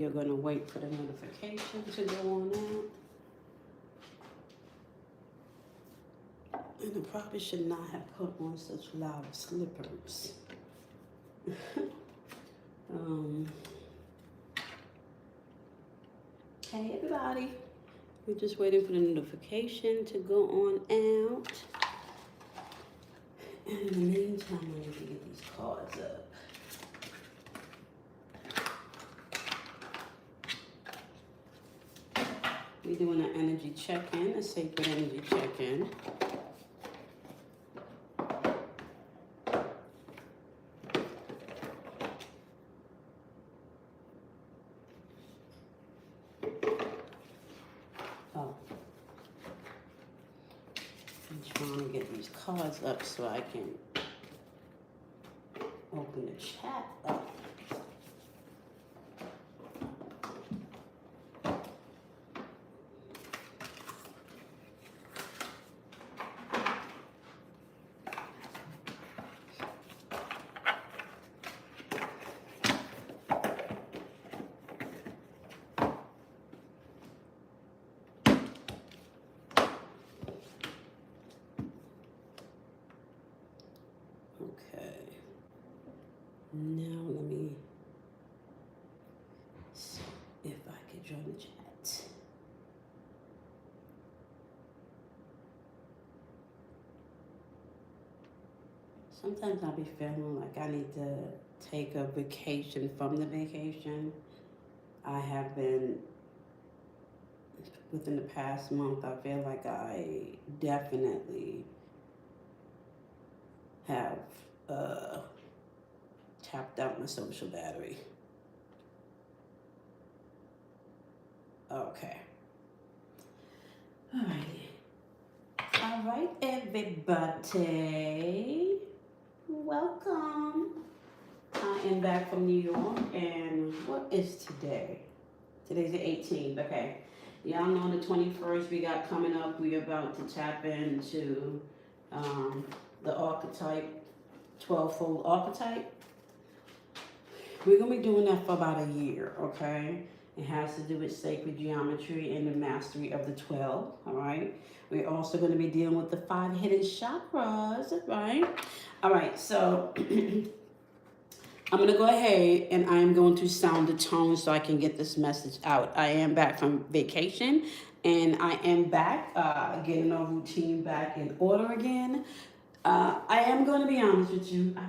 You're going to wait for the notification to go on out. And I probably should not have put on such loud slippers. um, hey everybody, we're just waiting for the notification to go on out. And in the meantime, I need to get these cards up. We're doing an energy check-in, a sacred energy check-in. Oh. I'm trying to get these cards up so I can open the chat up. Okay. Now let me see if I can join the chat. Sometimes I'll be feeling like I need to take a vacation from the vacation. I have been, within the past month, I feel like I definitely have tapped out my social battery. Okay. All right, everybody. Welcome. I am back from New York, and what is today? Today's the 18th, okay. Y'all know the 21st we got coming up. We're about to tap into the archetype, 12-fold archetype. We're going to be doing that for about a year, okay? It has to do with sacred geometry and the mastery of the 12, all right? We're also going to be dealing with the 5 hidden chakras, right? All right, so I'm going to go ahead and I am going to sound the tone so I can get this message out. I am back from vacation, and I am back getting our routine back in order again. I am going to be honest with you. I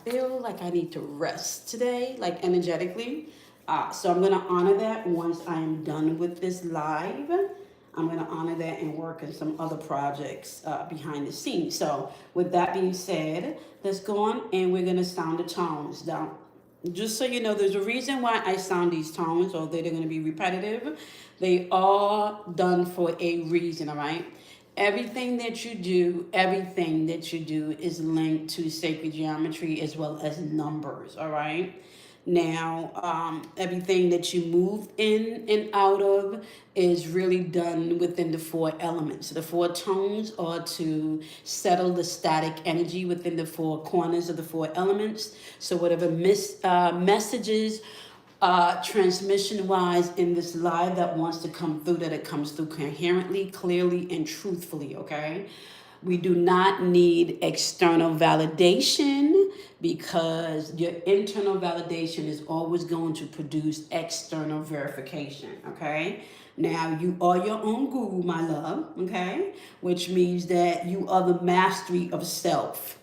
feel like I need to rest today, like energetically. So I'm going to honor that once I am done with this live. I'm going to honor that and work on some other projects behind the scenes. So with that being said, let's go on and we're going to sound the tones. Now, just so you know, there's a reason why I sound these tones, although they're going to be repetitive. They are done for a reason, all right? Everything that you do is linked to sacred geometry as well as numbers, all right? Now, everything that you move in and out of is really done within the 4 elements. The 4 tones are to settle the static energy within the 4 corners of the 4 elements. So whatever messages transmission-wise in this live that wants to come through, that it comes through coherently, clearly, and truthfully, okay? We do not need external validation because your internal validation is always going to produce external verification, okay? Now, you are your own guru, my love, okay? Which means that you are the mastery of self.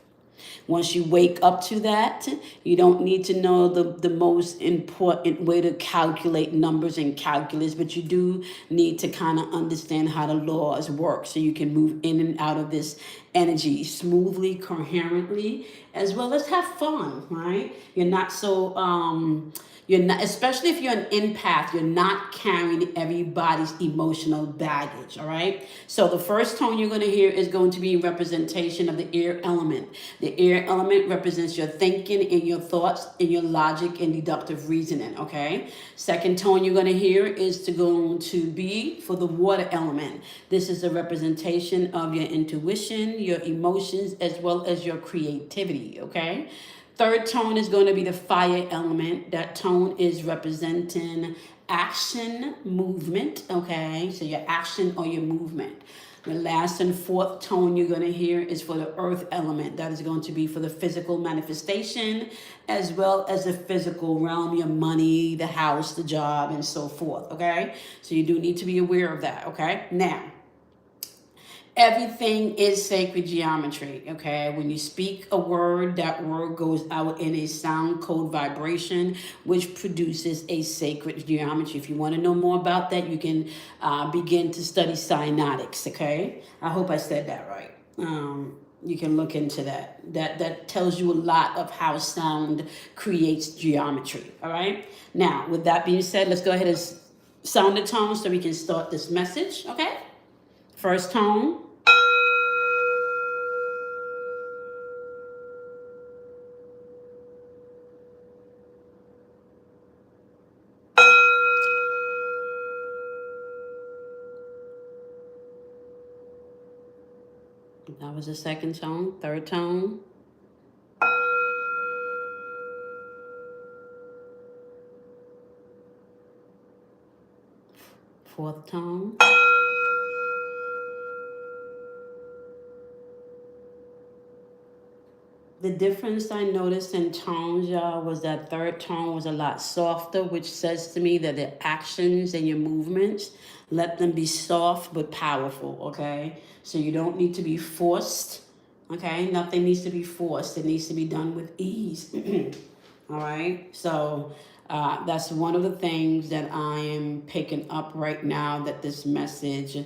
Once you wake up to that, you don't need to know the most important way to calculate numbers in calculus, but you do need to kind of understand how the laws work so you can move in and out of this energy smoothly, coherently, as well as have fun, right? You're not so you're not, especially if you're an empath, you're not carrying everybody's emotional baggage, all right? So the first tone you're going to hear is going to be a representation of the air element. The air element represents your thinking and your thoughts and your logic and deductive reasoning, okay? Second tone you're going to hear is going to be for the water element. This is a representation of your intuition, your emotions, as well as your creativity, okay? Third tone is going to be the fire element. That tone is representing action, movement, okay? So your action or your movement. The last and fourth tone you're going to hear is for the earth element. That is going to be for the physical manifestation as well as the physical realm, your money, the house, the job, and so forth, okay? So you do need to be aware of that, okay? Now, everything is sacred geometry, okay? When you speak a word, that word goes out in a sound code vibration, which produces a sacred geometry. If you want to know more about that, you can begin to study cyanotics, okay? I hope I said that right. You can look into that. That tells you a lot of how sound creates geometry, all right? Now, with that being said, let's go ahead and sound the tone so we can start this message, okay? First tone. That was the second tone. Third tone. Fourth tone. The difference I noticed in tones, y'all, was that third tone was a lot softer, which says to me that the actions and your movements, let them be soft but powerful, okay? So you don't need to be forced, okay? Nothing needs to be forced. It needs to be done with ease, all right? So that's one of the things that I am picking up right now, that this message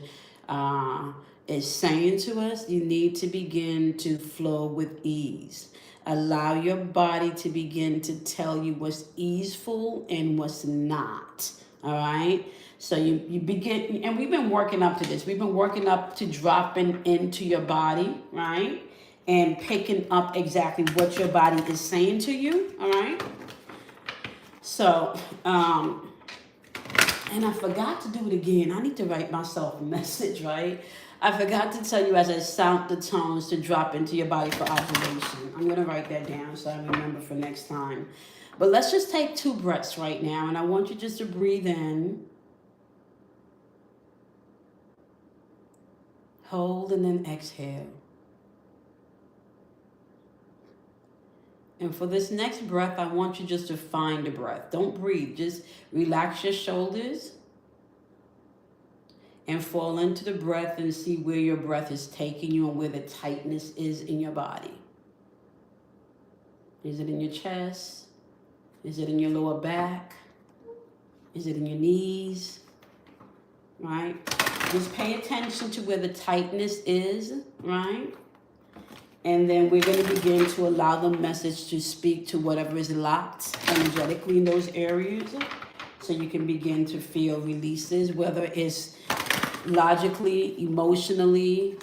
is saying to us. You need to begin to flow with ease. Allow your body to begin to tell you what's easeful and what's not. All right. So you begin, and we've been working up to this. We've been working up to dropping into your body, right? And picking up exactly what your body is saying to you. All right. So, and I forgot to do it again. I need to write myself a message, right? I forgot to tell you as I sound the tones to drop into your body for observation. I'm going to write that down so I remember for next time. But let's just take 2 breaths right now. And I want you just to breathe in, hold, and then exhale. And for this next breath, I want you just to find the breath. Don't breathe. Just relax your shoulders and fall into the breath and see where your breath is taking you and where the tightness is in your body. Is it in your chest? Is it in your lower back? Is it in your knees? Right? Just pay attention to where the tightness is, right? And then we're going to begin to allow the message to speak to whatever is locked energetically in those areas. So you can begin to feel releases, whether it's logically, emotionally,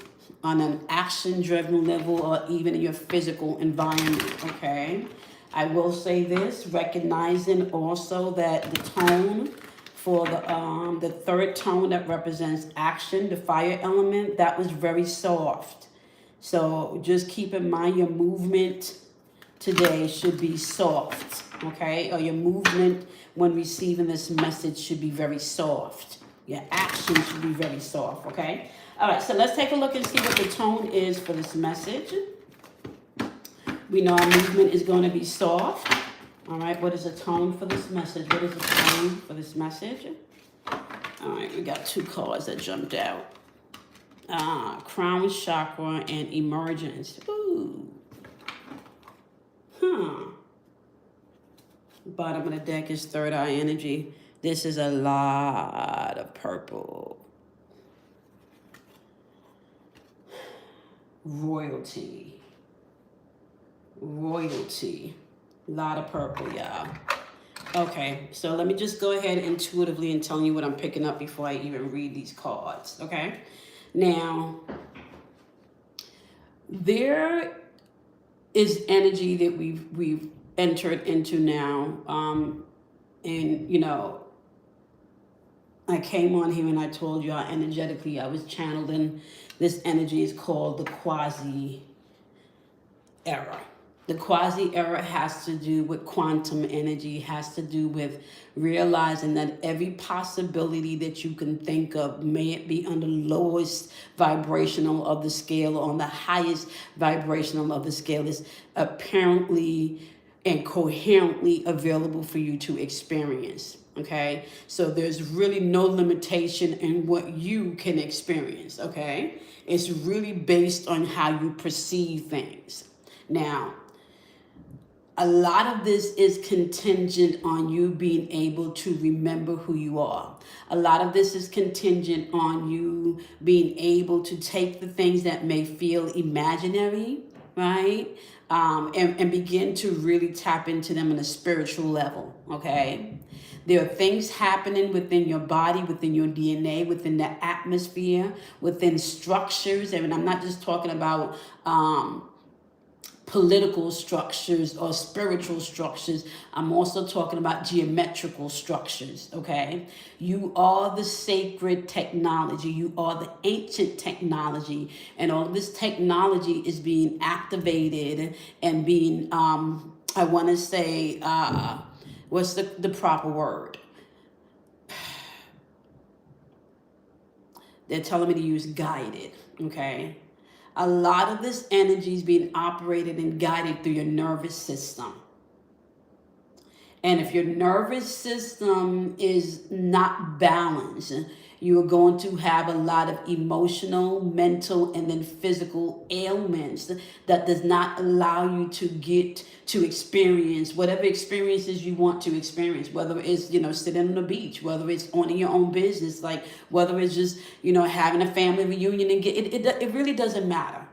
on an action-driven level, or even in your physical environment, okay? I will say this, recognizing also that the tone for the third tone that represents action, the fire element, that was very soft. So just keep in mind your movement today should be soft, okay? Or your movement when receiving this message should be very soft. Your action should be very soft, okay? All right, so let's take a look and see what the tone is for this message. We know our movement is going to be soft. All right, what is the tone for this message? What is the tone for this message? All right, we got 2 cards that jumped out. Crown chakra and emergence. Ooh. Bottom of the deck is third eye energy. This is a lot of purple. Royalty. Royalty. A lot of purple, y'all. Okay, so let me just go ahead intuitively and tell you what I'm picking up before I even read these cards, okay? Now, there is energy that we've entered into now, and you know, I came on here and I told you how energetically I was channeling. This energy is called the Quasi era. The quasi era has to do with quantum energy, has to do with realizing that every possibility that you can think of, may it be on the lowest vibrational of the scale or on the highest vibrational of the scale, is apparently and coherently available for you to experience. Okay, so there's really no limitation in what you can experience. Okay, it's really based on how you perceive things. Now, a lot of this is contingent on you being able to remember who you are. A lot of this is contingent on you being able to take the things that may feel imaginary, right? And begin to really tap into them on a spiritual level, okay? There are things happening within your body, within your DNA, within the atmosphere, within structures. And I'm not just talking about political structures or spiritual structures. I'm also talking about geometrical structures, okay? You are the sacred technology. You are the ancient technology. And all of this technology is being activated and being, I want to say, what's the proper word? They're telling me to use guided, okay? A lot of this energy is being operated and guided through your nervous system. And if your nervous system is not balanced, you are going to have a lot of emotional, mental, and then physical ailments that does not allow you to get to experience whatever experiences you want to experience, whether it's, sitting on the beach, whether it's owning your own business, like whether it's just, having a family reunion and it really doesn't matter.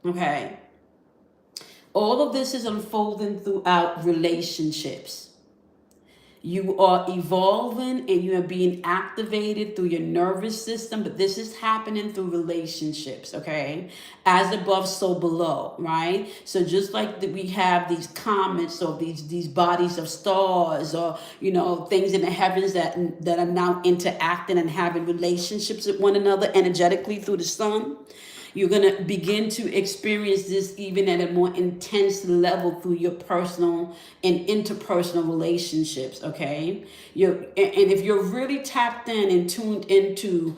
Okay. All of this is unfolding throughout relationships. You are evolving and you are being activated through your nervous system, but this is happening through relationships, okay? As above, so below, right? So just like we have these comets or these bodies of stars or, things in the heavens that are now interacting and having relationships with one another energetically through the sun, you're going to begin to experience this even at a more intense level through your personal and interpersonal relationships, okay? And if you're really tapped in and tuned into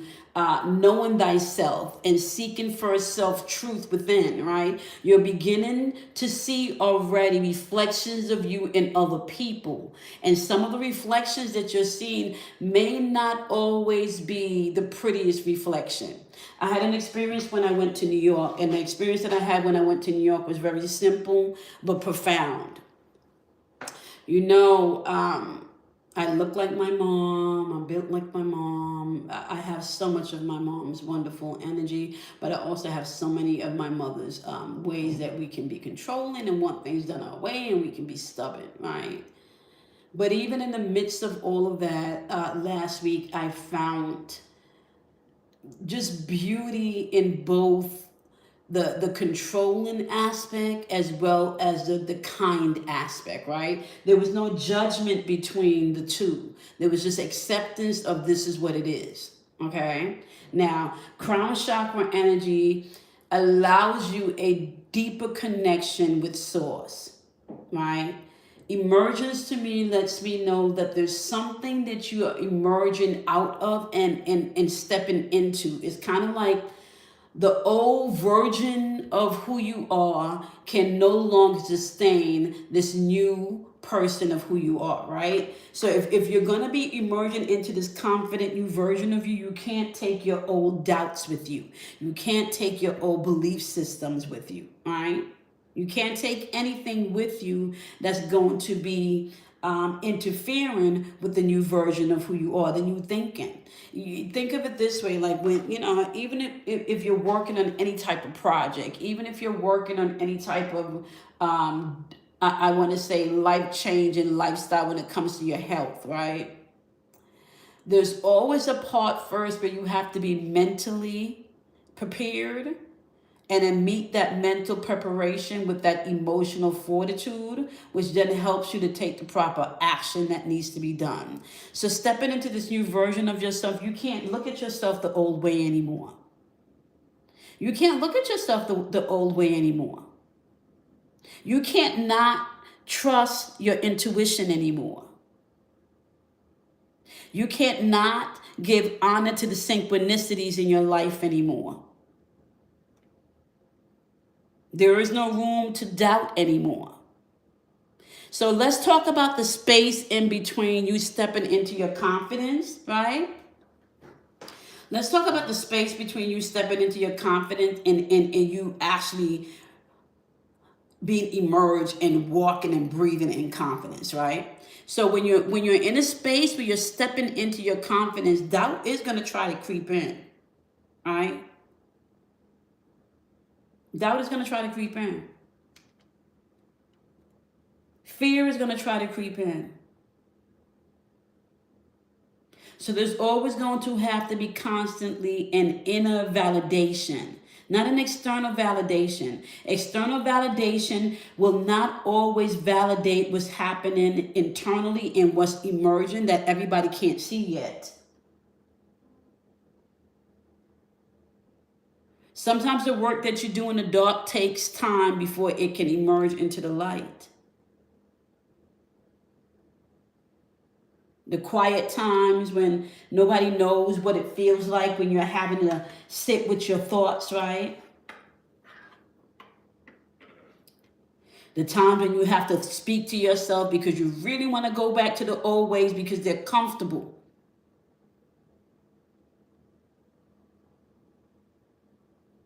knowing thyself and seeking for self-truth within, right? You're beginning to see already reflections of you in other people. And some of the reflections that you're seeing may not always be the prettiest reflection. I had an experience when I went to New York, and the experience that I had when I went to New York was very simple but profound. I look like my mom. I'm built like my mom. I have so much of my mom's wonderful energy, but I also have so many of my mother's ways that we can be controlling and want things done our way, and we can be stubborn, right? But even in the midst of all of that, last week I found just beauty in both the controlling aspect as well as the kind aspect, right? There was no judgment between the two. There was just acceptance of this is what it is, okay? Now, crown chakra energy allows you a deeper connection with source, right? Emergence to me lets me know that there's something that you are emerging out of and stepping into. It's kind of like the old version of who you are can no longer sustain this new person of who you are, right? So if you're going to be emerging into this confident new version of you, you can't take your old doubts with you. You can't take your old belief systems with you, all right? You can't take anything with you that's going to be interfering with the new version of who you are, the new thinking. You think of it this way, like when, even if you're working on any type of project, even if you're working on any type of, I want to say life change and lifestyle when it comes to your health, right? There's always a part first where you have to be mentally prepared and then meet that mental preparation with that emotional fortitude, which then helps you to take the proper action that needs to be done. So stepping into this new version of yourself, you can't look at yourself the old way anymore. You can't look at yourself the old way anymore. You can't not trust your intuition anymore. You can't not give honor to the synchronicities in your life anymore. There is no room to doubt anymore. So let's talk about the space in between you stepping into your confidence, right? Let's talk about the space between you stepping into your confidence and you actually being emerged and walking and breathing in confidence, right? So when you're in a space where you're stepping into your confidence, doubt is gonna try to creep in, right? Doubt is gonna try to creep in. Fear is gonna try to creep in. So there's always going to have to be constantly an inner validation, not an external validation. External validation will not always validate what's happening internally and what's emerging that everybody can't see yet. Sometimes the work that you do in the dark takes time before it can emerge into the light. The quiet times when nobody knows what it feels like when you're having to sit with your thoughts, right? The times when you have to speak to yourself because you really want to go back to the old ways because they're comfortable.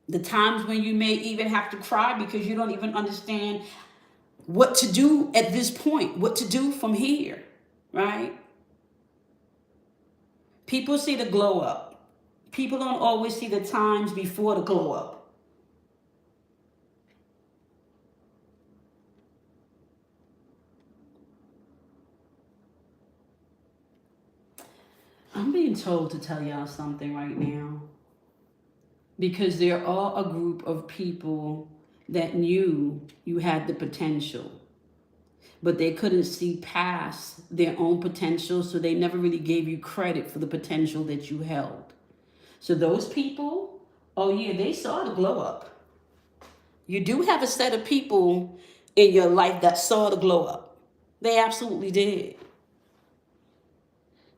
The times when you may even have to cry because you don't even understand what to do at this point, what to do from here, right? People see the glow up. People don't always see the times before the glow up. I'm being told to tell y'all something right now because there are a group of people that knew you had the potential, but they couldn't see past their own potential, so they never really gave you credit for the potential that you held. So those people, oh yeah, they saw the glow up. You do have a set of people in your life that saw the glow up. They absolutely did.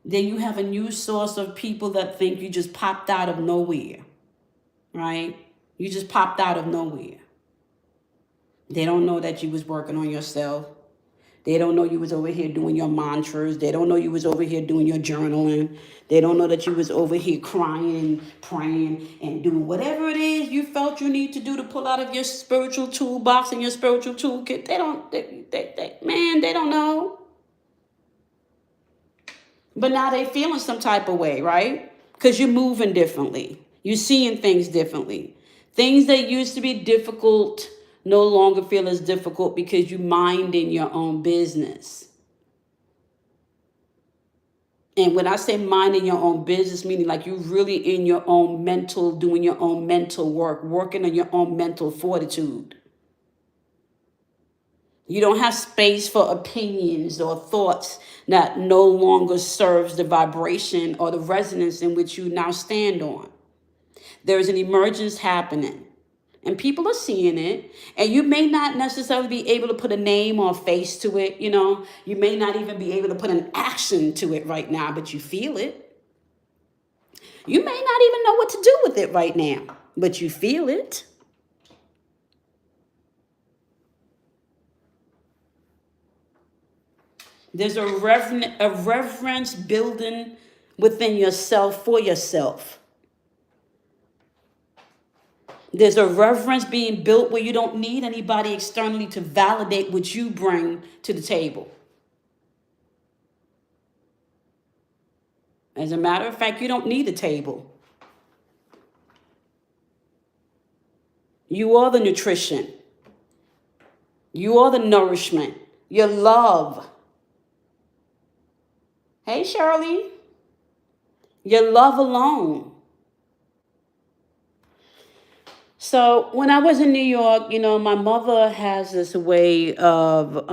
Then you have a new source of people that think you just popped out of nowhere, right? You just popped out of nowhere. They don't know that you was working on yourself. They don't know you was over here doing your mantras. They don't know you was over here doing your journaling. They don't know that you was over here crying and praying and doing whatever it is you felt you need to do to pull out of your spiritual toolbox and your spiritual toolkit. They don't know. But now they feeling some type of way, right? Because you're moving differently. You're seeing things differently. Things that used to be difficult no longer feel as difficult because you minding your own business. And when I say minding your own business, meaning like you're really in your own mental, doing your own mental work, working on your own mental fortitude. You don't have space for opinions or thoughts that no longer serves the vibration or the resonance in which you now stand on. There is an emergence happening. And people are seeing it. And you may not necessarily be able to put a name or a face to it. You know, you may not even be able to put an action to it right now, but you feel it. You may not even know what to do with it right now, but you feel it. There's a reverence building within yourself for yourself. There's a reverence being built where you don't need anybody externally to validate what you bring to the table. As a matter of fact, you don't need a table. You are the nutrition. You are the nourishment. Your love. Hey, Shirley. Your love alone. So when I was in New York, you know, my mother has this way of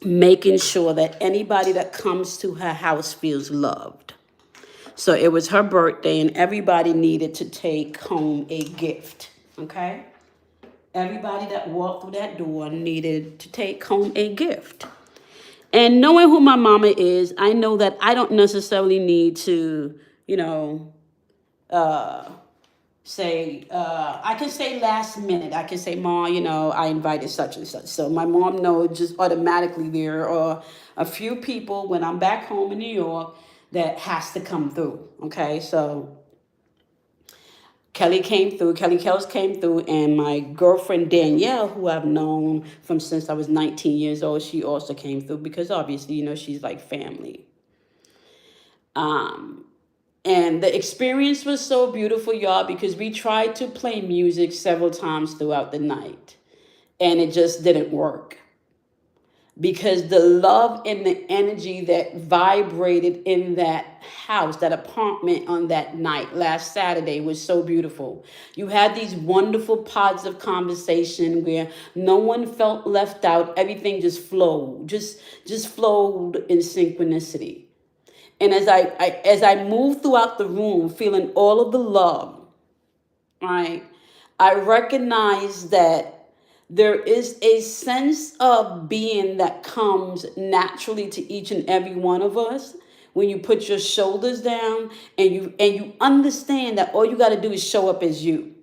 making sure that anybody that comes to her house feels loved. So it was her birthday and everybody needed to take home a gift, okay? Everybody that walked through that door needed to take home a gift. And knowing who my mama is, I know that I don't necessarily need to, you know, uh, say, I can say last minute. I can say, Ma, I invited such and such. So my mom knows just automatically there are a few people when I'm back home in New York that has to come through. Okay, so Kelly came through, Kelly Kells came through, and my girlfriend Danielle, who I've known from since I was 19 years old, she also came through because obviously, she's like family. Um, and the experience was so beautiful, y'all, because we tried to play music several times throughout the night, and it just didn't work because the love and the energy that vibrated in that house, that apartment on that night last Saturday was so beautiful. You had these wonderful pods of conversation where no one felt left out. Everything just flowed, just flowed in synchronicity. And as I moved throughout the room, feeling all of the love, right, I recognize that there is a sense of being that comes naturally to each and every one of us when you put your shoulders down and you understand that all you got to do is show up as you.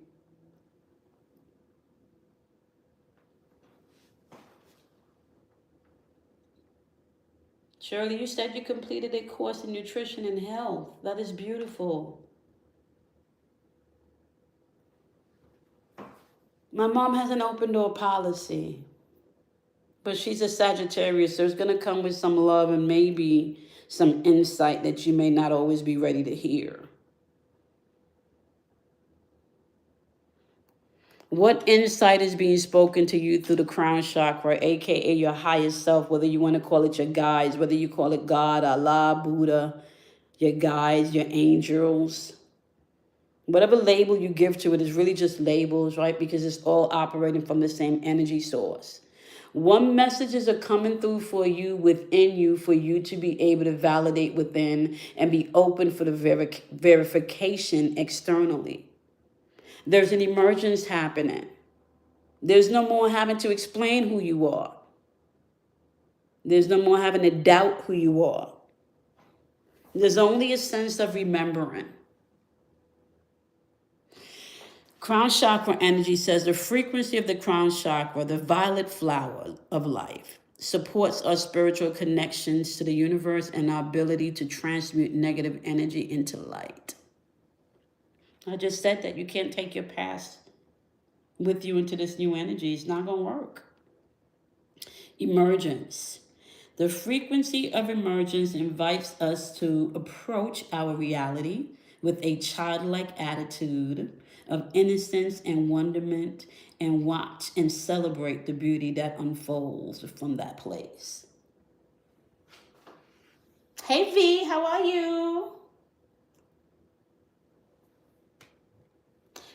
Shirley, you said you completed a course in nutrition and health. That is beautiful. My mom has an open door policy. But she's a Sagittarius, so it's going to come with some love and maybe some insight that you may not always be ready to hear. What insight is being spoken to you through the crown chakra, aka your highest self, whether you want to call it your guides, whether you call it God, Allah, Buddha, your guides, your angels? Whatever label you give to it is really just labels, right? Because it's all operating from the same energy source. One messages are coming through for you within you for you to be able to validate within and be open for the verification externally. There's an emergence happening. There's no more having to explain who you are. There's no more having to doubt who you are. There's only a sense of remembering. Crown chakra energy says the frequency of the crown chakra, the violet flower of life, supports our spiritual connections to the universe and our ability to transmute negative energy into light. I just said that you can't take your past with you into this new energy. It's not going to work. Emergence. The frequency of emergence invites us to approach our reality with a childlike attitude of innocence and wonderment and watch and celebrate the beauty that unfolds from that place. Hey V, how are you?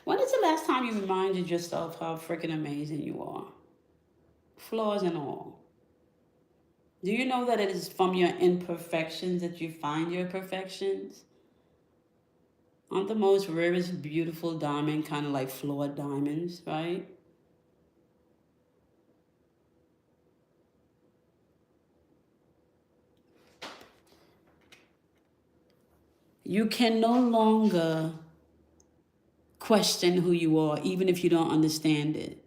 When is the last time you reminded yourself how freaking amazing you are? Flaws and all. Do you know that it is from your imperfections that you find your perfections? Aren't the most rarest beautiful diamond kind of like flawed diamonds, right? You can no longer question who you are, even if you don't understand it.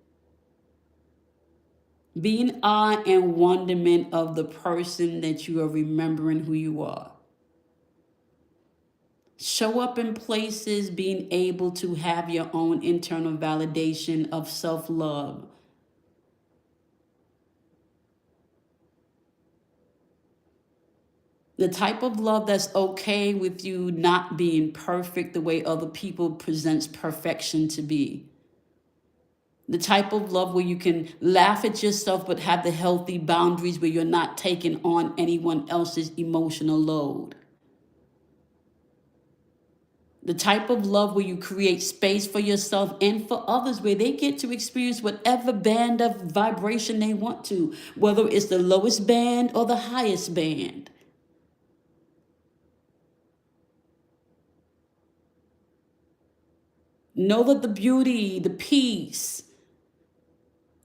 Be in awe and wonderment of the person that you are remembering who you are. Show up in places being able to have your own internal validation of self-love. The type of love that's okay with you not being perfect the way other people presents perfection to be. The type of love where you can laugh at yourself but have the healthy boundaries where you're not taking on anyone else's emotional load. The type of love where you create space for yourself and for others where they get to experience whatever band of vibration they want to, whether it's the lowest band or the highest band. Know that the beauty, the peace,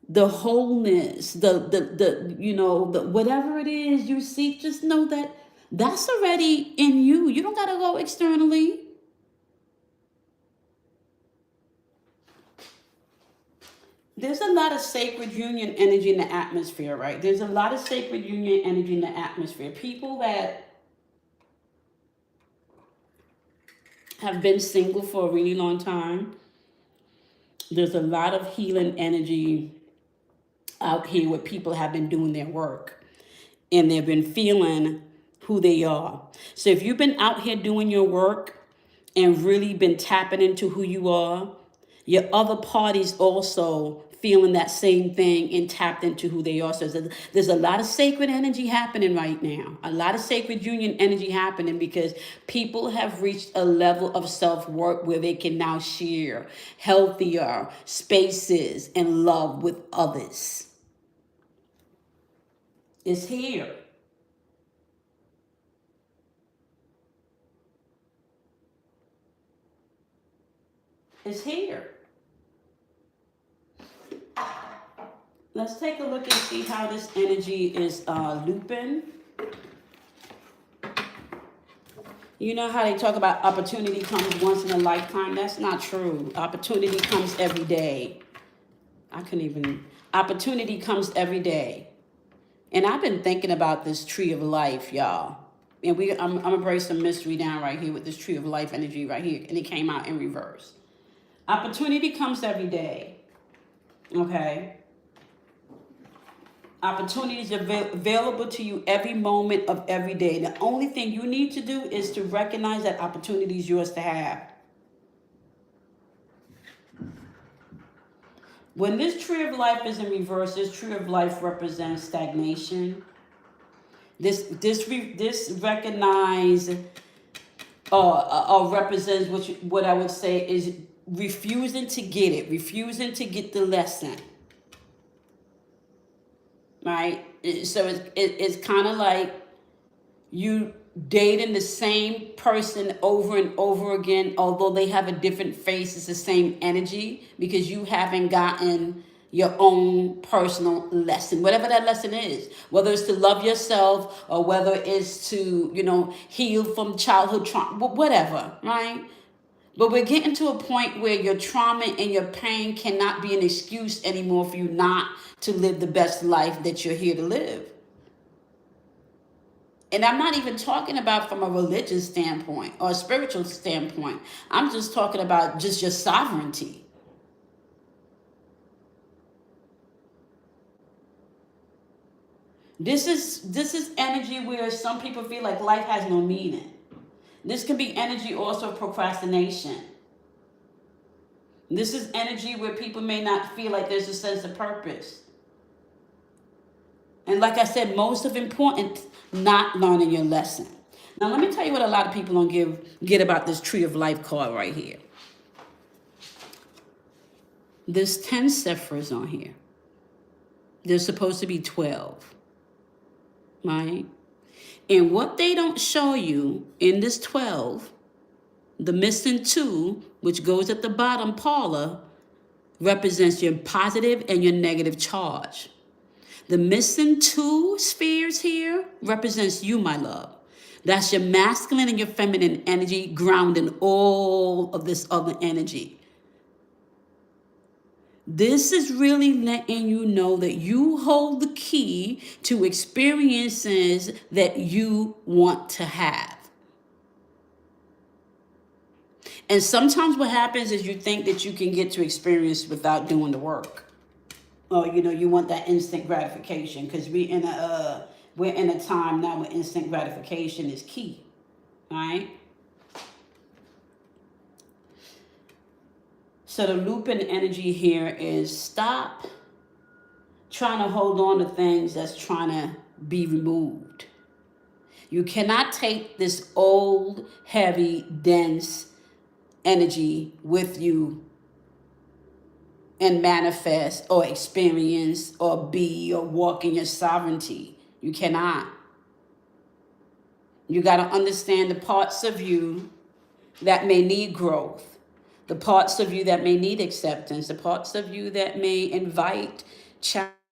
the wholeness, the the whatever it is you seek, just know that that's already in you. You don't gotta go externally. There's a lot of sacred union energy in the atmosphere, right? There's a lot of sacred union energy in the atmosphere. People that have been single for a really long time, there's a lot of healing energy out here where people have been doing their work and they've been feeling who they are. So if you've been out here doing your work and really been tapping into who you are, your other parties also feeling that same thing and tapped into who they are. So there's a lot of sacred energy happening right now, a lot of sacred union energy happening because people have reached a level of self-worth where they can now share healthier spaces and love with others. It's here. It's here. Let's take a look and see how this energy is looping. You know how they talk about opportunity comes once in a lifetime? That's not true. Opportunity comes every day. Opportunity comes every day. And I've been thinking about this tree of life, y'all. And I'm gonna break some mystery down right here with this tree of life energy right here. And it came out in reverse. Opportunity comes every day. Okay? Opportunities are available to you every moment of every day. The only thing you need to do is to recognize that opportunity is yours to have. When this tree of life is in reverse, this tree of life represents stagnation. This recognize or represents what I would say is refusing to get it, refusing to get the lesson. Right? So it's kind of like you dating the same person over and over again, although they have a different face, it's the same energy because you haven't gotten your own personal lesson, whatever that lesson is, whether it's to love yourself or whether it's to, heal from childhood trauma, whatever, right? But we're getting to a point where your trauma and your pain cannot be an excuse anymore for you not to live the best life that you're here to live. And I'm not even talking about from a religious standpoint or a spiritual standpoint. I'm just talking about just your sovereignty. This is energy where some people feel like life has no meaning. This can be energy also of procrastination. This is energy where people may not feel like there's a sense of purpose. And like I said, most of important, not learning your lesson. Now let me tell you what a lot of people don't get about this tree of life card right here. There's 10 sephiras on here. There's supposed to be 12. Right? And what they don't show you in this 12, the missing 2, which goes at the bottom, Paula, represents your positive and your negative charge. The missing 2 spheres here represents you, my love. That's your masculine and your feminine energy grounding all of this other energy. This is really letting you know that you hold the key to experiences that you want to have. And sometimes what happens is you think that you can get to experience without doing the work. Or, you want that instant gratification because we're in a time now where instant gratification is key. Right? So the looping energy here is stop trying to hold on to things that's trying to be removed. You cannot take this old, heavy, dense energy with you and manifest or experience or be or walk in your sovereignty. You cannot. You got to understand the parts of you that may need growth, the parts of you that may need acceptance, the parts of you that may invite Ciao.